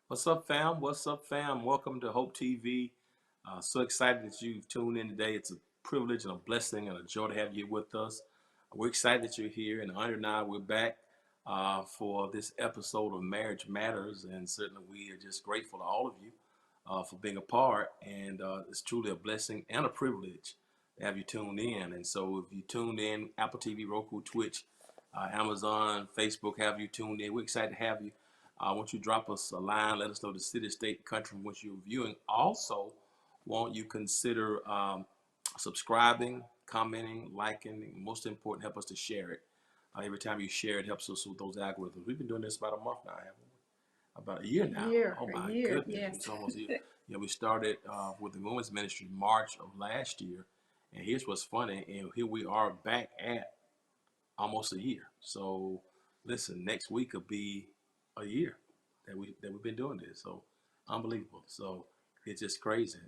What's up, fam? What's up, fam? Welcome to Hope TV. So excited that you've tuned in today. It's a privilege and a blessing and a joy to have you with us. We're excited that you're here, and Andre and I, we're back for this episode of Marriage Matters. And certainly, we are just grateful to all of you for being a part. And it's truly a blessing and a privilege to have you tuned in. And so, if you tuned in, Apple TV, Roku, Twitch, Amazon, Facebook, have you tuned in? We're excited to have you. I want you to drop us a line, let us know the city, state, country from which you're viewing. Also, want you consider subscribing, commenting, liking, and most important, help us to share it. Every time you share it, helps us with those algorithms. We've been doing this about a month now, haven't we? About a year now. Oh A my year, goodness, yes. it's almost a year. Yeah, we started with the women's ministry March of last year, and here's what's funny, and here we are back at almost a year. So listen, next week will be a year that we've been doing this. So unbelievable. So it's just crazy.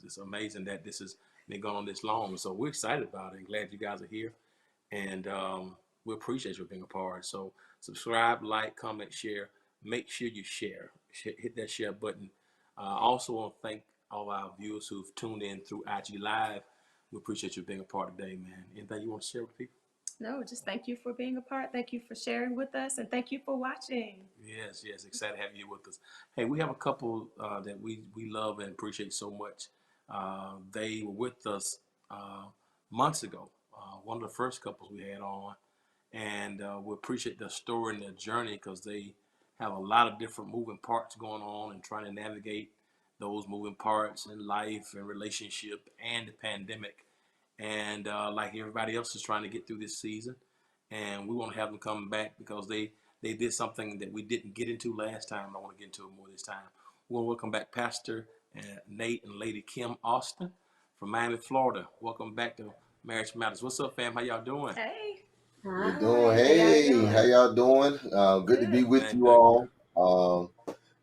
It's amazing that this has been going on this long. So we're excited about it and glad you guys are here. And we appreciate you being a part. So subscribe, like, comment, share. Make sure you share. Hit that share button. Also want to thank all our viewers who've tuned in through IG Live. We appreciate you being a part today, man. Anything you want to share with people? No, just thank you for being a part. Thank you for sharing with us, and thank you for watching. Yes, yes, excited to have you with us. Hey, we have a couple that we love and appreciate so much. They were with us months ago. One of the first couples we had on, and we appreciate their story and their journey because they have a lot of different moving parts going on and trying to navigate those moving parts in life and relationship and the pandemic. And like everybody else is trying to get through this season, and we want to have them come back because they did something that we didn't get into last time. I want to get into it more this time. We want to welcome back Pastor Nate and Lady Kim Austin from Miami, Florida. Welcome back to Marriage Matters. What's up, fam? How y'all doing? Hey, We're doing. hi. How y'all Hey, how doing? y'all doing? Good to be Good. with Man, you good. all.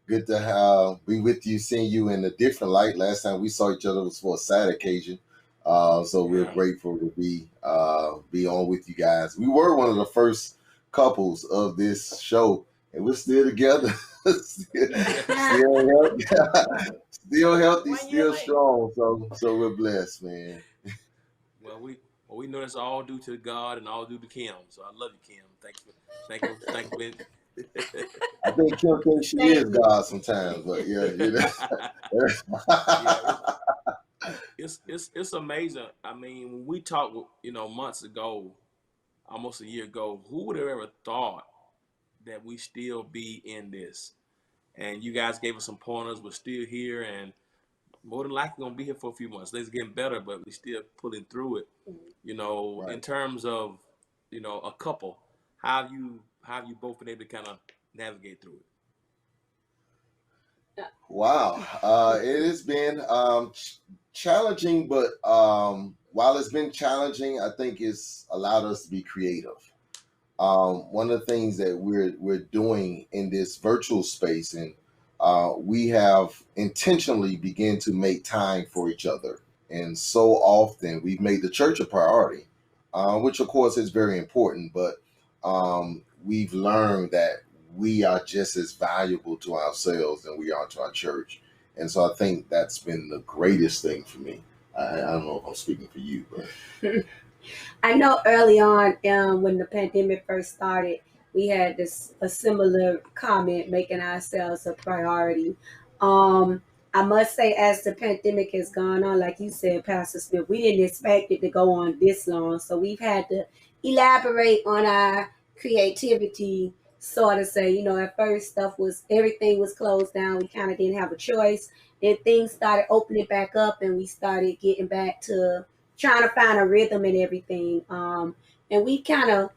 Good to be with you, seeing you in a different light. Last time we saw each other was for a sad occasion. So we're Yeah. grateful to be on with you guys. We were one of the first couples of this show, and we're still together. Still healthy, still healthy, 1 year still later. strong. So we're blessed, man. Well, we know that's all due to God and all due to Kim. So I love you, Kim. Thank you. I think Kim thinks she is Thank you. God sometimes, but yeah, Yeah, it's amazing. I mean, when we talked, months ago, almost a year ago, who would have ever thought that we still be in this? And you guys gave us some pointers. We're still here, and more than likely gonna be here for a few months. Things getting better, but we still pulling through it. In right. terms of, a couple, how have you both been able to kind of navigate through it? Wow. It has been challenging, but while it's been challenging, I think it's allowed us to be creative. One of the things that we're doing in this virtual space, and we have intentionally begun to make time for each other, and so often we've made the church a priority, which of course is very important. But we've learned that we are just as valuable to ourselves than we are to our church, and so I think that's been the greatest thing for me. I don't know if I'm speaking for you, but I know early on, when the pandemic first started, we had this a similar comment making ourselves a priority. Um, I must say, as the pandemic has gone on, like you said, Pastor Smith, we didn't expect it to go on this long, so we've had to elaborate on our creativity. Sort of say, at first stuff was everything was closed down. We kind of didn't have a choice. Then things started opening back up, and we started getting back to trying to find a rhythm and everything. And we kind of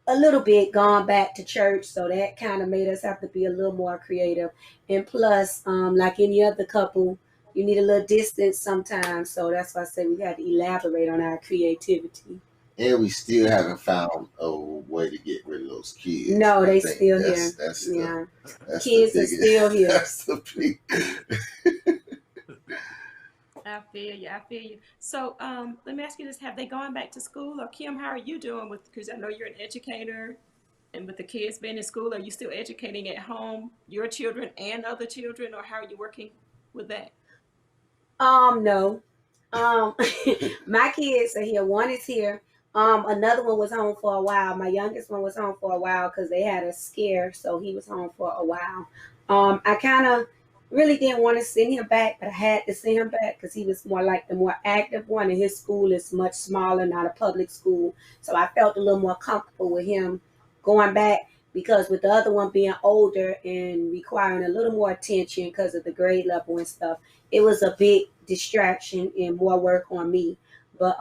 a little bit gone back to church, so that kind of made us have to be a little more creative. And plus, like any other couple, you need a little distance sometimes. So that's why I say we had to elaborate on our creativity. and we still haven't found a way to get rid of those kids. No, And I they think still that's here. that's the Yeah, that's the kids are biggest still here. that's the big I feel you. I feel you. So, let me ask you this: have they gone back to school, or Kim? How are you doing with? Because I know you're an educator. And with the kids being in school, are you still educating at home, your children and other children, or how are you working with that? No. Um, my kids are here. One is here. Another one was home for a while. My youngest one was home for a while because they had a scare, so he was home for a while. I kind of really didn't want to send him back, but I had to send him back because he was more like the more active one, and his school is much smaller, not a public school. So I felt a little more comfortable with him going back because with the other one being older and requiring a little more attention because of the grade level and stuff, it was a big distraction and more work on me. But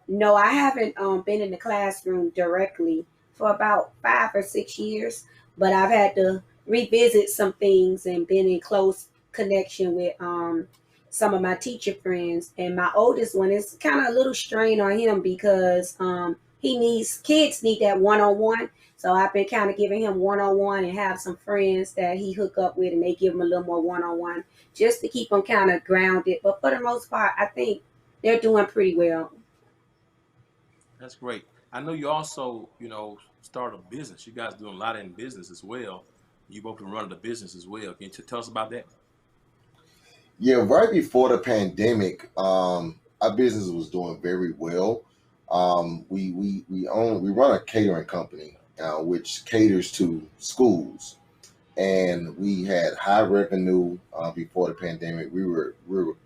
no, I haven't been in the classroom directly for about 5 or 6 years, but I've had to revisit some things and been in close connection with some of my teacher friends. And my oldest one is kind of a little strain on him because he needs kids need that one on one. So I've been kind of giving him one on one and have some friends that he hook up with and they give him a little more one on one just to keep them kind of grounded. But for the most part, I think they're doing pretty well. That's great. I know you also, start a business. You guys doing a lot in business as well. You both been running the business as well. Can you tell us about that? Yeah, right before the pandemic, our business was doing very well. We run a catering company, which caters to schools, and we had high revenue before the pandemic. We were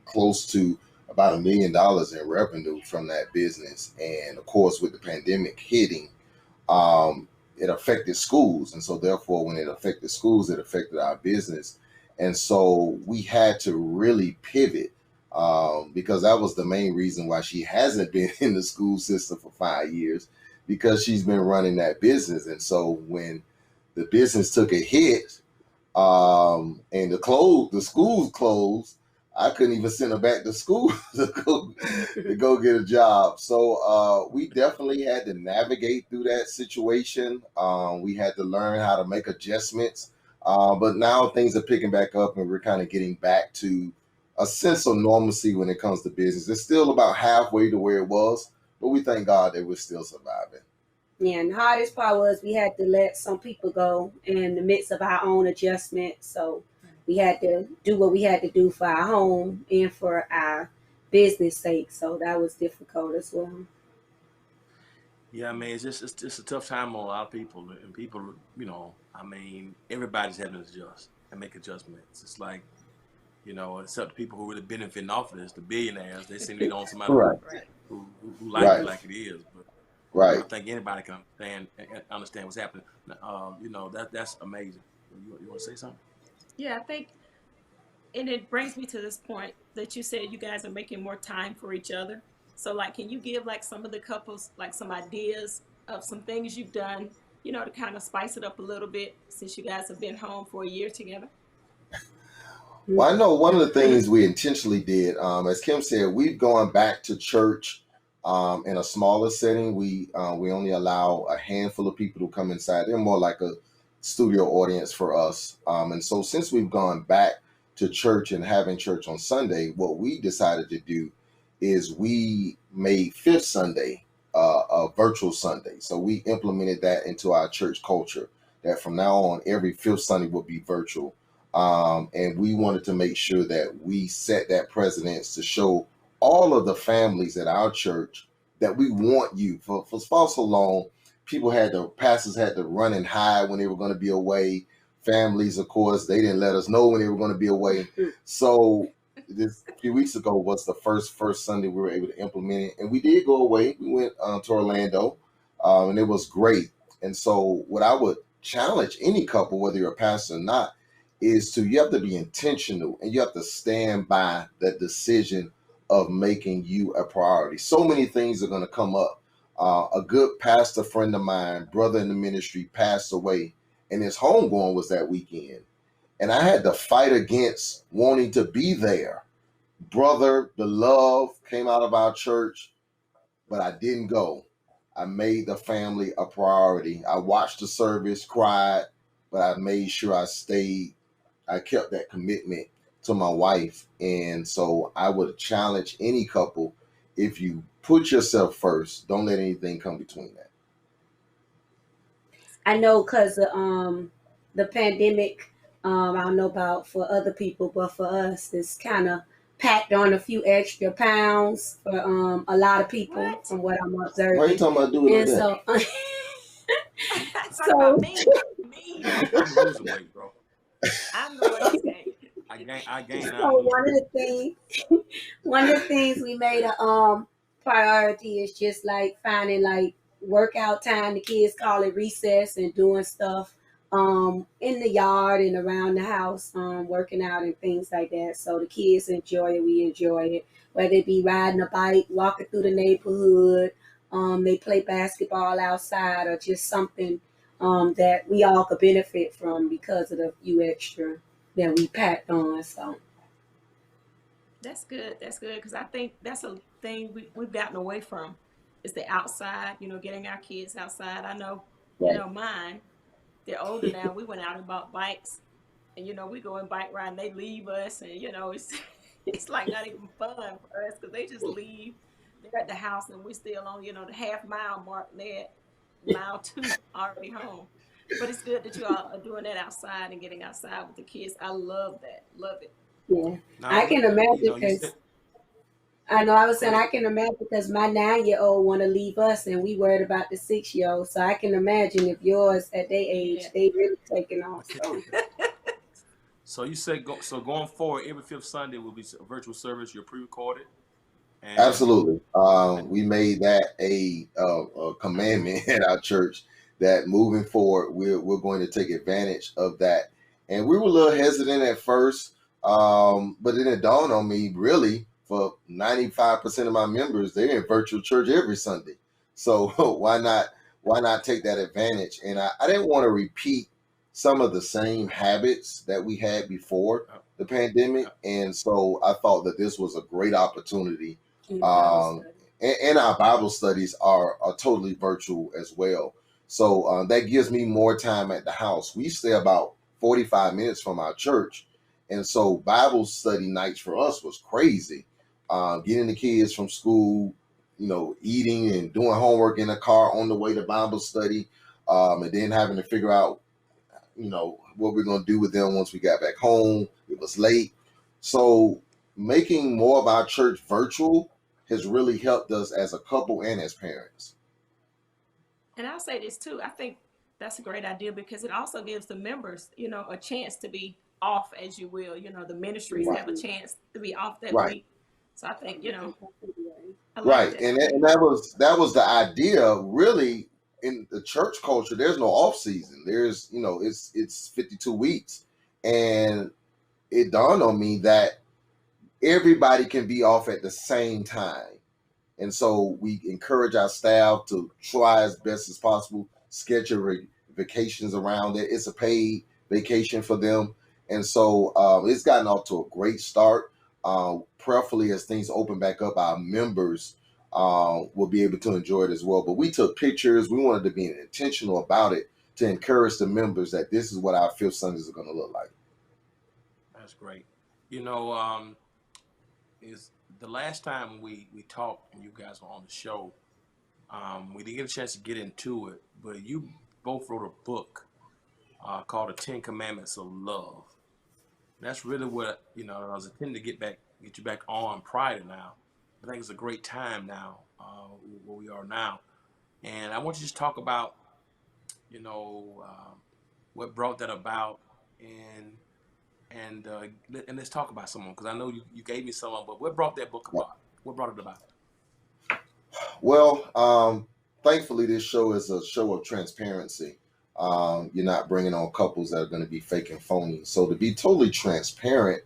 close to about $1 million in revenue from that business, and of course, with the pandemic hitting, it affected schools, and so therefore, when it affected schools, it affected our business, and so we had to really pivot. Because that was the main reason why she hasn't been in the school system for 5 years, because she's been running that business. And so when the business took a hit, and the schools closed, I couldn't even send her back to school to go get a job. So we definitely had to navigate through that situation. We had to learn how to make adjustments. But now things are picking back up, and we're kind of getting back to a sense of normalcy when it comes to business. It's still about halfway to where it was, but we thank God that we're still surviving. Yeah, and the hardest part was we had to let some people go in the midst of our own adjustment. So we had to do what we had to do for our home and for our business sake. So that was difficult as well. Yeah, I mean, it's a tough time on a lot of people, and people, everybody's having to adjust and make adjustments. It's like, except the people who really benefiting off of this, the billionaires, they seem to be the only somebody Right, Right. who like it right, like it is. But I right. think anybody can understand what's happening. That's amazing. You want to say something? Yeah, I think, and it brings me to this point that you said you guys are making more time for each other. So, like, can you give like some of the couples like some ideas of some things you've done, to kind of spice it up a little bit since you guys have been home for a year together? Well, I know one of the things we intentionally did, as Kim said, we've gone back to church in a smaller setting. We only allow a handful of people to come inside. They're more like a studio audience for us. And so since we've gone back to church and having church on Sunday, what we decided to do is we made Fifth Sunday a virtual Sunday. So we implemented that into our church culture, that from now on, every fifth Sunday will be virtual. And we wanted to make sure that we set that precedence to show all of the families at our church that we want you. For far so long, pastors had to run and hide when they were going to be away. Families, of course, they didn't let us know when they were going to be away. So this a few weeks ago was the first Sunday we were able to implement it, and we did go away. We went to Orlando, and it was great. And so, what I would challenge any couple, whether you're a pastor or not, is you have to be intentional, and you have to stand by that decision of making you a priority. So many things are going to come up. A good pastor friend of mine, brother in the ministry, passed away, and his homegoing was that weekend. And I had to fight against wanting to be there. Brother, the love came out of our church, but I didn't go. I made the family a priority. I watched the service, cried, but I made sure I stayed. I kept that commitment to my wife. And so I would challenge any couple, if you put yourself first, don't let anything come between that. I know because the pandemic, I don't know about for other people, but for us, it's kind of packed on a few extra pounds for a lot of people, What? from what I'm Why you observing. talking about doing like And that? so, Talk about so, me. Me. I'm losing weight, bro. I'm the one that's gay. I gain, so I'm losing weight. one of the things we made a priority is just like finding like workout time. The kids call it recess, and doing stuff in the yard and around the house, working out and things like that. So the kids enjoy it, we enjoy it. Whether it be riding a bike, walking through the neighborhood, they play basketball outside, or just something that we all could benefit from because of the few extra that we packed on. So That's good. That's good because I think that's a thing we've gotten away from is the outside, getting our kids outside. I know, right. mine, they're older now. We went out and bought bikes and, we go and bike ride and they leave us and, it's, it's like not even fun for us because they just leave. They're at the house and we're still on, the half mile mark. They're at mile 2 already home. But it's good that you all are doing that outside and getting outside with the kids. I love that. Love it. Yeah, Now, I can imagine you said, because I know I was go saying ahead. I can imagine because my 9-year-old want to leave us and we worried about the 6-year-old. So I can imagine if yours at their age, Yeah. they really taking off. So So you said going forward, every fifth Sunday will be a virtual service. You're pre-recorded, and Absolutely. We made that a commandment at our church that moving forward, we're going to take advantage of that. And we were a little hesitant at first, but then it dawned on me really for 95% of my members, they're in virtual church every Sunday. So why not take that advantage? And I didn't want to repeat some of the same habits that we had before uh, the pandemic. uh, And so I thought that this was a great opportunity, in the Bible um, study. and our Bible studies are totally virtual as well. So that gives me more time at the house. We stay about 45 minutes from our church. And so Bible study nights for us was crazy. Getting the kids from school, eating and doing homework in the car on the way to Bible study, and then having to figure out, what we're going to do with them once we got back home. It was late. So making more of our church virtual has really helped us as a couple and as parents. And I'll say this too. I think that's a great idea because it also gives the members, a chance to be off, as you will. The ministries Right. have a chance to be off that Right. week. So I think, I like Right. that. And that was the idea really. In the church culture, there's no off season. There's, it's 52 weeks. And it dawned on me that everybody can be off at the same time. And so we encourage our staff to try as best as possible, schedule vacations around it. It's a paid vacation for them. And so it's gotten off to a great start. Prayerfully, as things open back up, our members will be able to enjoy it as well. But we took pictures. We wanted to be intentional about it to encourage the members that this is what our fifth Sundays are going to look like. that's great. You know, is the last time we talked and you guys were on the show, we didn't get a chance to get into it, but you both wrote a book called The Ten Commandments of Love. That's really what I was intending to get you back on prior to now. I think it's a great time now, where we are now, and I want you to just talk about you know what brought that about, and and let's talk about someone because I know you gave me someone, but what brought that book about? What brought it about? Well, thankfully, this show is a show of transparency. You're not bringing on couples that are going to be fake and phony. So to be totally transparent,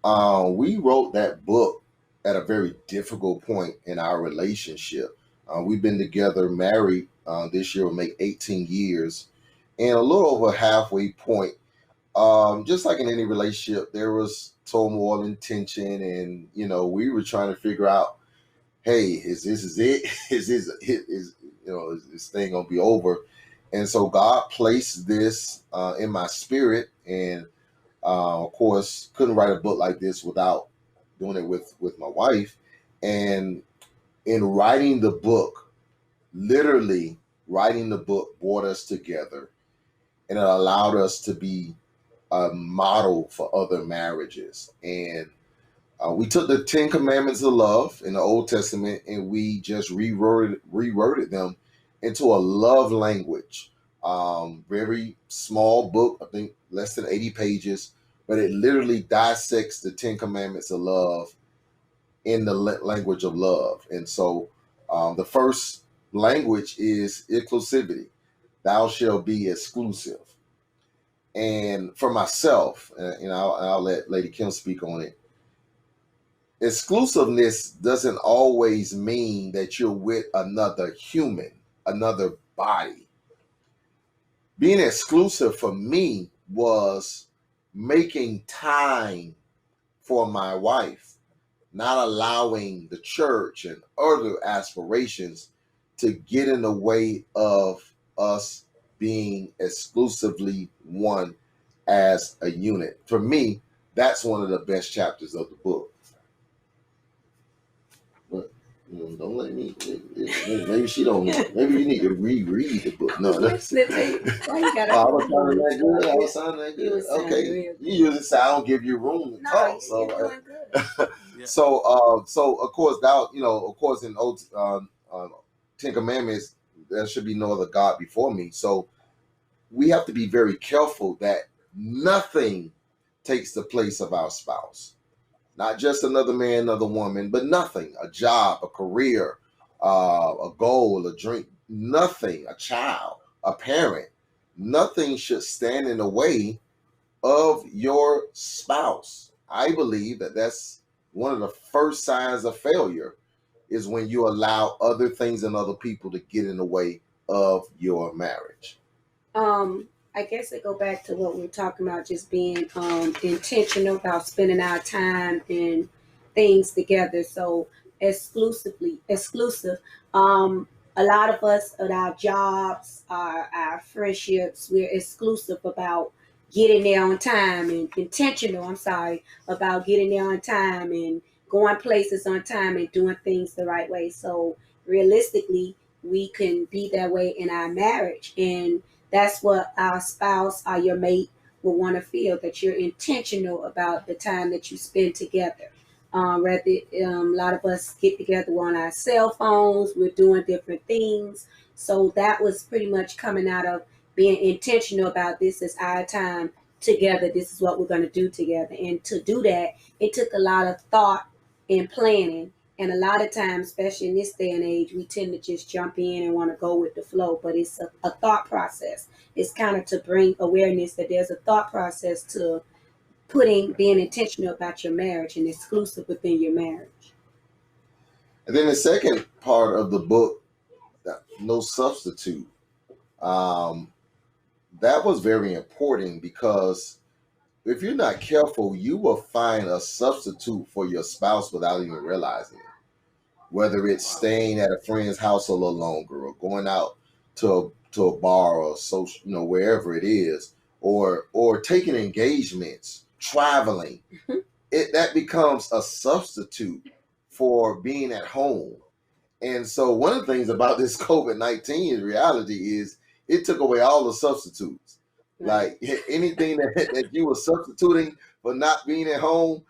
we wrote that book at a very difficult point in our relationship. We've been together, married, this year will make 18 years, and a little over halfway point. Just like in any relationship, there was turmoil and tension, and we were trying to figure out, hey, is it? Is this thing gonna be over? And so God placed this in my spirit, and of course, couldn't write a book like this without doing it with my wife. And in writing the book, literally writing the book brought us together. and it allowed us to be a model for other marriages. And we took the Ten Commandments of love in the Old Testament and we just reworded them into a love language. Very small book, I think less than 80 pages, but it literally dissects the Ten Commandments of love in the language of love. And so the first language is inclusivity. Thou shalt be exclusive. And for myself, I'll let Lady Kim speak on it. Exclusiveness doesn't always mean that you're with another human, another body. Being exclusive for me was making time for my wife, not allowing the church and other aspirations to get in the way of us being exclusively one as a unit. For me, that's one of the best chapters of the book. But don't let me. Maybe she don't know. Maybe you need to reread the book. No, that's. Why you gotta I was sounding that good. I was sounding that good. Okay, you usually say I don't give you room to talk. So, you're doing good. Yeah. so of course, of course, in old Ten Commandments, there should be no other God before me. So we have to be very careful that nothing takes the place of our spouse. Not just another man, another woman, but nothing. A job, a career, a goal, a dream, nothing, a child, a parent. Nothing should stand in the way of your spouse. I believe that that's one of the first signs of failure is when you allow other things and other people to get in the way of your marriage. I guess it go back to what we were talking about, just being intentional about spending our time and things together. So exclusive. A lot of us at our jobs, our friendships, we're exclusive about getting there on time and intentional. I'm sorry about getting there on time and going places on time and doing things the right way. So realistically, we can be that way in our marriage, and that's what our spouse or your mate will want to feel, that you're intentional about the time that you spend together. A lot of us get together on our cell phones, we're doing different things. So that was pretty much coming out of being intentional about this is our time together. This is what we're going to do together. And to do that, it took a lot of thought and planning. And a lot of times, especially in this day and age, we tend to just jump in and want to go with the flow. But it's a thought process. It's kind of to bring awareness that there's a thought process to being intentional about your marriage and exclusive within your marriage. And then the second part of the book, no substitute, that was very important because if you're not careful, you will find a substitute for your spouse without even realizing it. Whether it's staying at a friend's house a little longer or going out to a bar or social, wherever it is, or taking engagements, traveling, that becomes a substitute for being at home. And so one of the things about this COVID-19 reality is it took away all the substitutes. Right. Like anything that you were substituting for not being at home,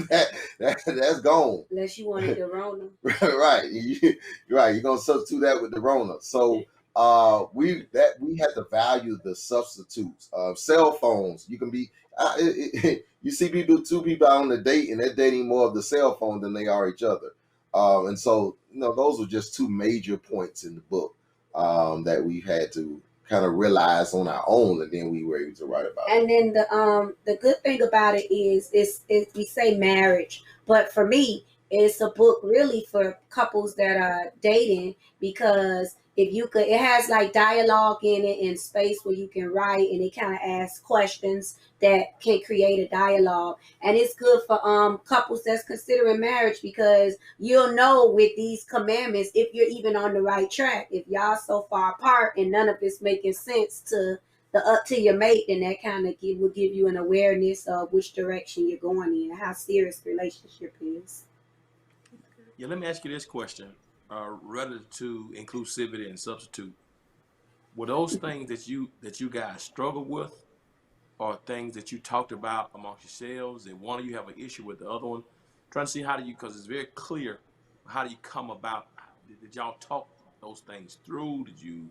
that's gone. Unless you wanted the Rona. Right. You're gonna substitute that with the Rona. So we had to value the substitutes. Cell phones. You can be you see two people out on a date and they're dating more of the cell phone than they are each other. And so those were just two major points in the book that we had to kind of realize on our own, and then we were able to write about it. And then the good thing about it is we say marriage, but for me, it's a book really for couples that are dating, because it has like dialogue in it and space where you can write, and it kind of asks questions that can create a dialogue. And it's good for couples that's considering marriage, because you'll know with these commandments if you're even on the right track. If y'all so far apart and none of it's making sense to your mate, then that kind of will give you an awareness of which direction you're going in, how serious the relationship is. Yeah, let me ask you this question relative to inclusivity and substitute. were those things that you guys struggle with, or things that you talked about amongst yourselves, that one of you have an issue with the other one? Trying to see how do you, because it's very clear, how do you come about? Did y'all talk those things through? Did you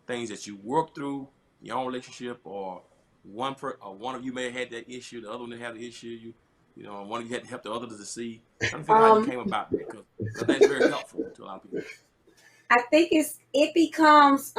things that you work through your own relationship, or one of you may have had that issue, the other one had the issue, one of you had to help the other to see. Trying to figure out how you Um, came about that, because I think it's very helpful to a lot of people. I think it becomes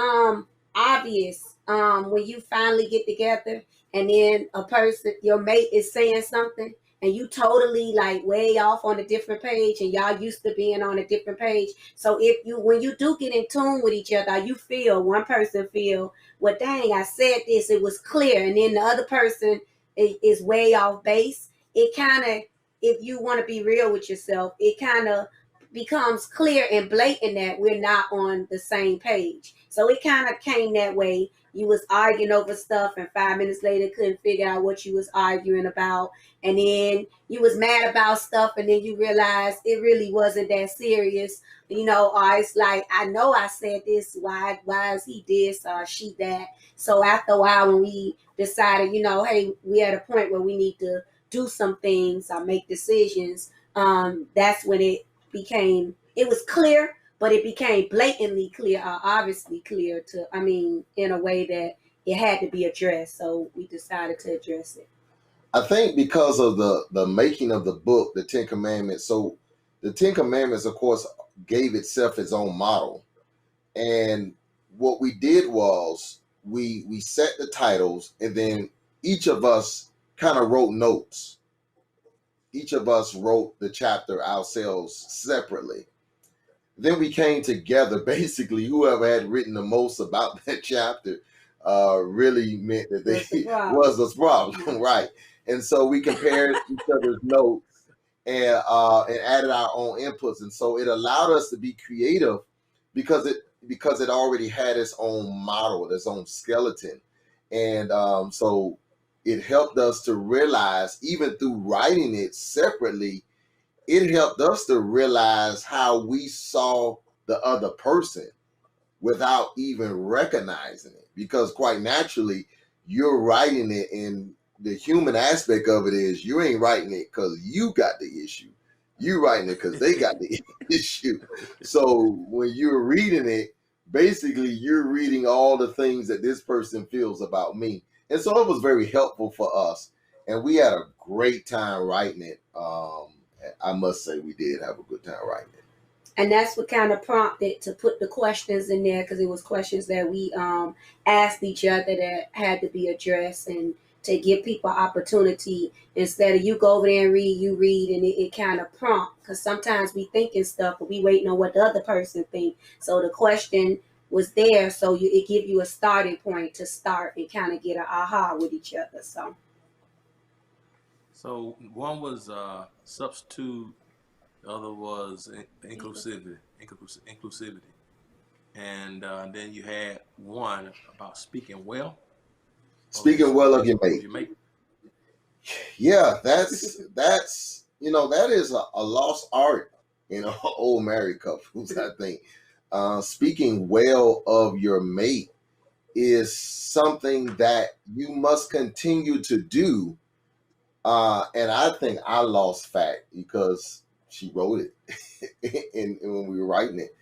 obvious when you finally get together and then a person, your mate, is saying something and you totally like way off on a different page and y'all used to being on a different page. So if you when you do get in tune with each other, you feel one person feel, well dang, I said this, it was clear, and then the other person is way off base. It kind of, if you want to be real with yourself, it kind of becomes clear and blatant that we're not on the same page. So it kind of came that way. You was arguing over stuff and 5 minutes later couldn't figure out what you was arguing about. And then you was mad about stuff and then you realized it really wasn't that serious. Or it's like, I know I said this, why is he this or she that? So after a while when we decided, hey, we at a point where we need to do some things or make decisions, that's when it was clear, but it became blatantly clear, or obviously clear in a way that it had to be addressed. So we decided to address it. I think because of the making of the book, the Ten Commandments. So the Ten Commandments, of course, gave itself its own model. And what we did was we set the titles, and then each of us kind of wrote notes. Each of us wrote the chapter ourselves separately. Then we came together. Basically, whoever had written the most about that chapter really meant that they was the problem, right? And so we compared each other's notes and added our own inputs, and so it allowed us to be creative because it already had its own model, its own skeleton, and so it helped us to realize, even through writing it separately, it helped us to realize how we saw the other person without even recognizing it. Because quite naturally, you're writing it, and the human aspect of it is you ain't writing it because you got the issue. You writing it because they got the issue. So when you're reading it, basically you're reading all the things that this person feels about me. And so it was very helpful for us. And we had a great time writing it. I must say we did have a good time writing it. And that's what kind of prompted to put the questions in there, because it was questions that we asked each other that had to be addressed, and to give people opportunity. Instead of you go over there and read, you read, and it kind of prompt, because sometimes we thinking stuff but we waiting on what the other person think. So the question was there, so it give you a starting point to start and kind of get an aha with each other. So one was substitute, the other was inclusivity, and then you had one about speaking well. Speaking well of your mate. Yeah, that's that is a lost art in old married couples. I think speaking well of your mate is something that you must continue to do. And I think I lost fact because she wrote it, and when we were writing it,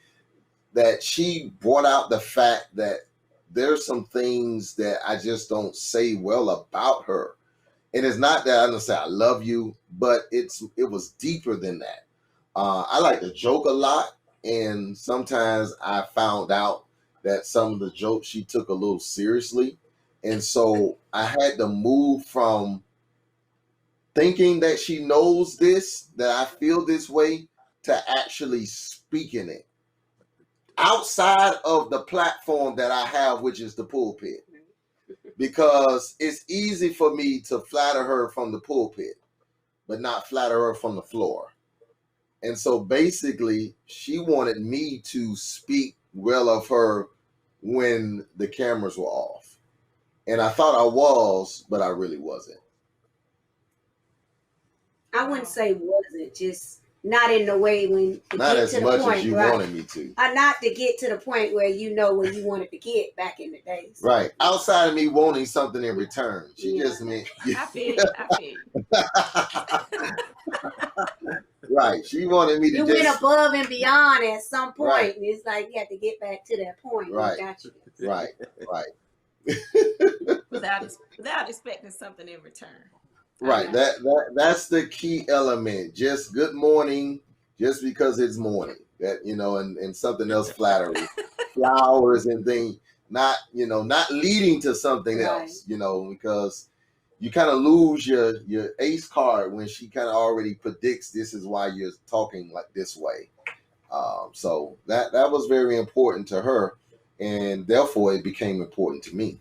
that she brought out the fact that there's some things that I just don't say well about her. And it's not that I don't say I love you, but it was deeper than that. I like to joke a lot, and sometimes I found out that some of the jokes she took a little seriously. And so I had to move from thinking that she knows this, that I feel this way, to actually speaking it outside of the platform that I have, which is the pulpit. Because it's easy for me to flatter her from the pulpit, but not flatter her from the floor. And so basically, she wanted me to speak well of her when the cameras were off. And I thought I was, but I really wasn't. I wouldn't say wasn't, just not in the way when to Not get as to the much point, as you right? wanted me to. Not to get to the point where you know where you wanted to get back in the days. Right. Outside of me wanting something in return. She just meant I feel you. I feel you. right. She wanted me to You just went above and beyond at some point. Right. And it's like you had to get back to that point. Right. Got you. right. without expecting something in return. Right. That's the key element. Just good morning, just because it's morning. That and something else flattery. Flowers and things, not leading to something Right. else, because you kind of lose your ace card when she kind of already predicts this is why you're talking like this way. So that was very important to her, and therefore it became important to me.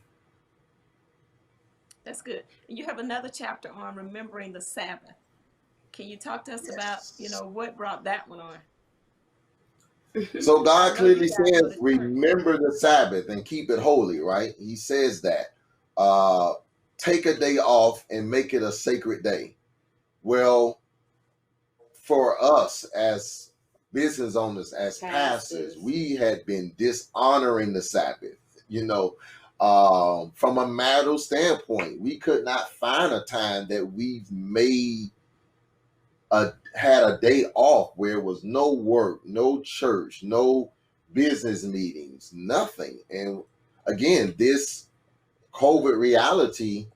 That's good. You have another chapter on remembering the Sabbath. Can you talk to us about, what brought that one on? So God I know clearly you guys go says, to church. remember the Sabbath and keep it holy, right? He says that. Take a day off and make it a sacred day. Well, for us as business owners, as pastors, we had been dishonoring the Sabbath. From a marital standpoint, we could not find a time that we've had a day off where it was no work, no church, no business meetings, nothing. And again, this COVID reality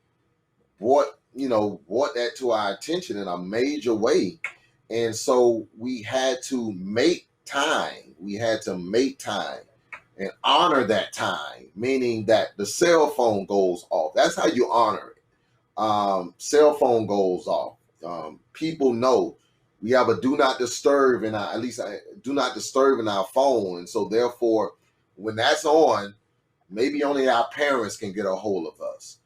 brought that to our attention in a major way. And so we had to make time. We had to make time and honor that time, meaning that the cell phone goes off. That's how you honor it. Cell phone goes off. People know we have a do not disturb in our, at least do not disturb in our phone. And so therefore, when that's on, maybe only our parents can get a hold of us.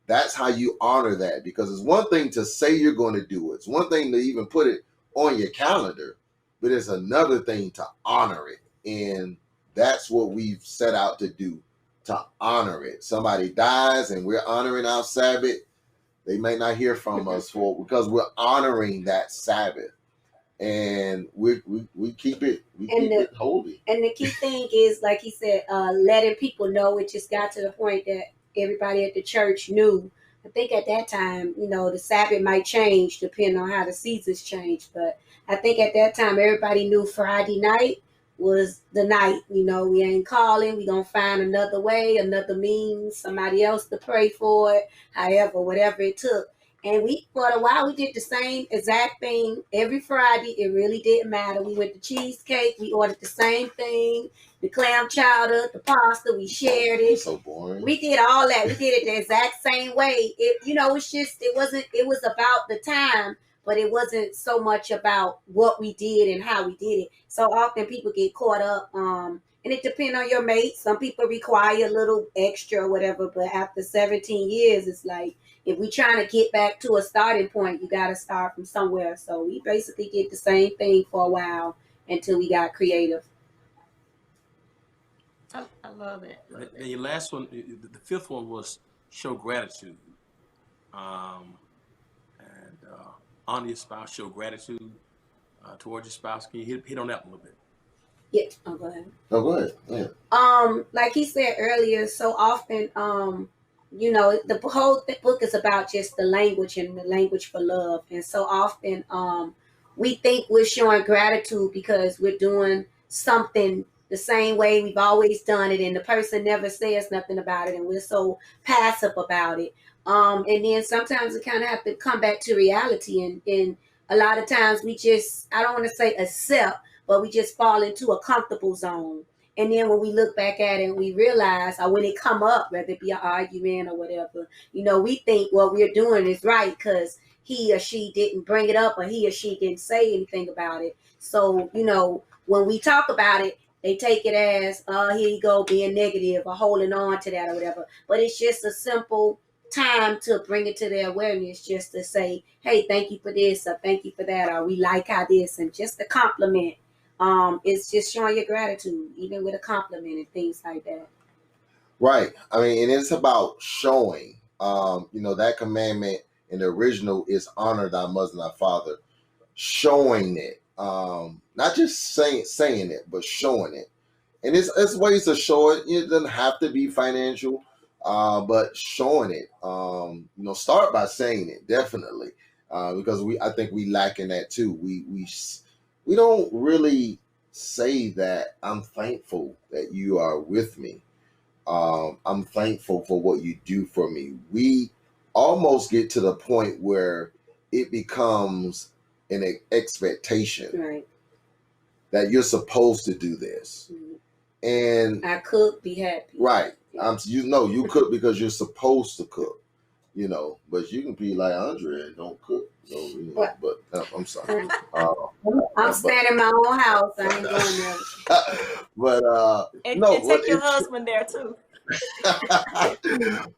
That's how you honor that, because it's one thing to say you're going to do it. It's one thing to even put it on your calendar, but it's another thing to honor it. And that's what we've set out to do, to honor it. Somebody dies and we're honoring our Sabbath. They may not hear from us because we're honoring that Sabbath, and we keep it holy. And the key thing is, like he said, letting people know. It just got to the point that everybody at the church knew. I think at that time, the Sabbath might change depending on how the seasons change. But I think at that time, everybody knew Friday night was the night. We ain't calling. We gonna find another way, another means, somebody else to pray for it. However, whatever it took. And for a while, we did the same exact thing every Friday. It really didn't matter. We went to cheesecake. We ordered the same thing, the clam chowder, the pasta. We shared it. So boring. We did all that. We did it the exact same way. It was about the time, but it wasn't so much about what we did and how we did it. So often people get caught up. And it depends on your mate. Some people require a little extra or whatever, but after 17 years, it's like, if we're trying to get back to a starting point, you got to start from somewhere. So we basically did the same thing for a while until we got creative. I love it. And your last one, the fifth one was show gratitude. And honor your spouse, show gratitude towards your spouse. Can you hit on that one a little bit? Yeah. Oh, go ahead. Go ahead. Yeah. Like he said earlier, so often, the whole book is about just the language and the language for love. And so often we think we're showing gratitude because we're doing something the same way we've always done it, and the person never says nothing about it, and we're so passive about it. And then sometimes we kind of have to come back to reality, and a lot of times we just, I don't want to say accept, but we just fall into a comfortable zone. And then when we look back at it, we realize, or when it come up, whether it be an argument or whatever, we think what we're doing is right because he or she didn't bring it up, or he or she didn't say anything about it. So, when we talk about it, they take it as, here you go, being negative or holding on to that or whatever. But it's just a simple time to bring it to their awareness, just to say, hey, thank you for this, or thank you for that, or we like how this, and just a compliment. It's just showing your gratitude, even with a compliment and things like that. Right. I mean, and it's about showing. That commandment in the original is honor thy mother and thy father. Showing it. Not just saying it, but showing it. And it's ways to show it. It doesn't have to be financial, but showing it. Start by saying it, definitely, because I think we lack in that too. We don't really say that I'm thankful that you are with me. I'm thankful for what you do for me. We almost get to the point where it becomes an expectation Right. that you're supposed to do this. And I could be happy. right, you cook because you're supposed to cook, but you can be like Andre and don't cook. What? But I'm sorry. I'm staying in my own house. I ain't going there. But And, no, and take your husband there too.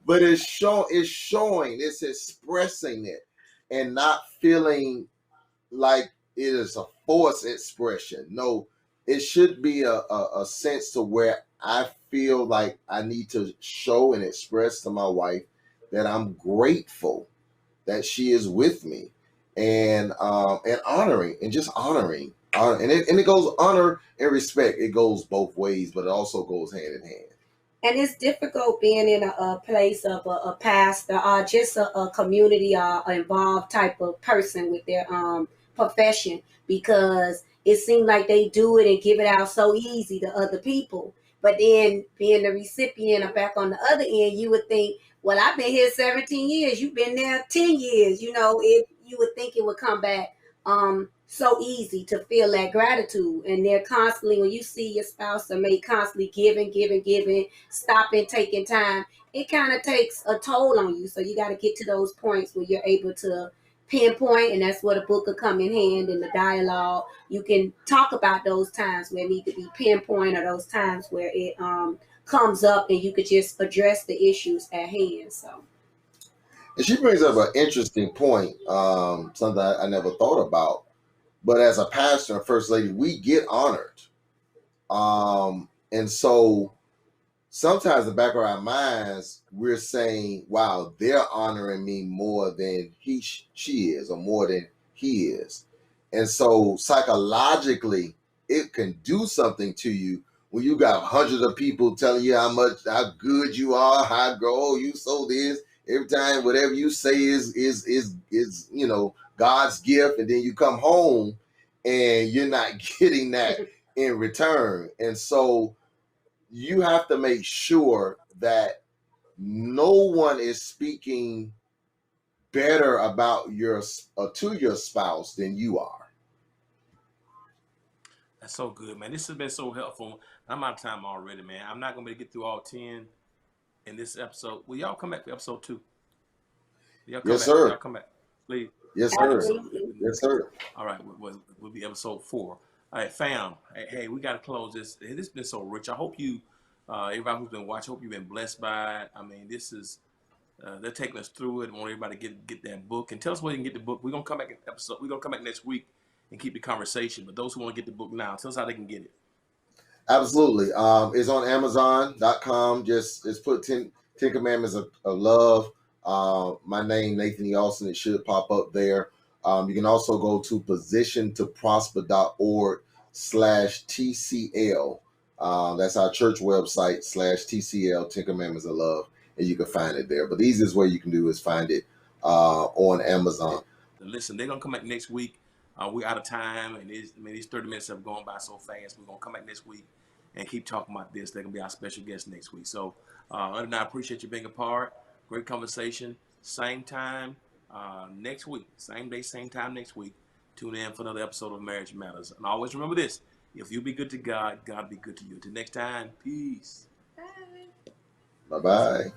but it's showing, it's expressing it, and not feeling like it is a forced expression. No, it should be a sense to where I feel like I need to show and express to my wife that I'm grateful that she is with me, and honoring, and just honoring, and it goes honor and respect. It goes both ways, but it also goes hand in hand. And it's difficult being in a place of a pastor or just a community or involved type of person with their profession, because it seems like they do it and give it out so easy to other people. But then being the recipient or back on the other end, you would think, well, I've been here 17 years. You've been there 10 years. You would think it would come back so easy to feel that gratitude. And they're constantly, when you see your spouse or mate constantly giving, stopping, taking time, it kind of takes a toll on you. So you got to get to those points where you're able to pinpoint, and that's where the book will come in hand in the dialogue. You can talk about those times where it need to be pinpoint, or those times where it comes up, and you could just address the issues at hand. So, And she brings up an interesting point, something I never thought about. But as a pastor and first lady, we get honored. And so sometimes in the back of our minds, we're saying, wow, they're honoring me more than she is, or more than he is. And so psychologically, it can do something to you when you got hundreds of people telling you how good you are, how you so this. Every time whatever you say is God's gift, and then you come home and you're not getting that in return. And so you have to make sure that no one is speaking better about to your spouse than you are. That's so good, man. This has been so helpful. I'm out of time already, man. I'm not gonna be able to get through all 10 in this episode. Will y'all come back for episode 2? Y'all come Yes, back. sir. Y'all come back, please. Yes, All right, sir. absolutely. Yes, sir. All right, we'll be episode 4. All right, fam. Hey, we got to close this. Hey, this has been so rich. I hope you, everybody who's been watching, hope you've been blessed by it. I mean, this is, they're taking us through it. I want everybody to get that book, and tell us where you can get the book. We're gonna come back We're gonna come back next week and keep the conversation. But those who want to get the book now, tell us how they can get it. Absolutely. It's on Amazon.com. Just put 10 Commandments of Love. My name, Nathan E. Austin. It should pop up there. You can also go to positiontoprosper.org/TCL. That's our church website /TCL, 10 Commandments of Love. And you can find it there. But the easiest way you can do is find it on Amazon. Listen, they're gonna come back next week. We're out of time, and these 30 minutes have gone by so fast. We're gonna come back next week and keep talking about this. They're gonna be our special guest next week. So, and I appreciate you being a part. Great conversation. Same time next week. Same day, same time next week. Tune in for another episode of Marriage Matters. And always remember this: if you be good to God, God be good to you. Until next time, peace. Bye. Bye-bye.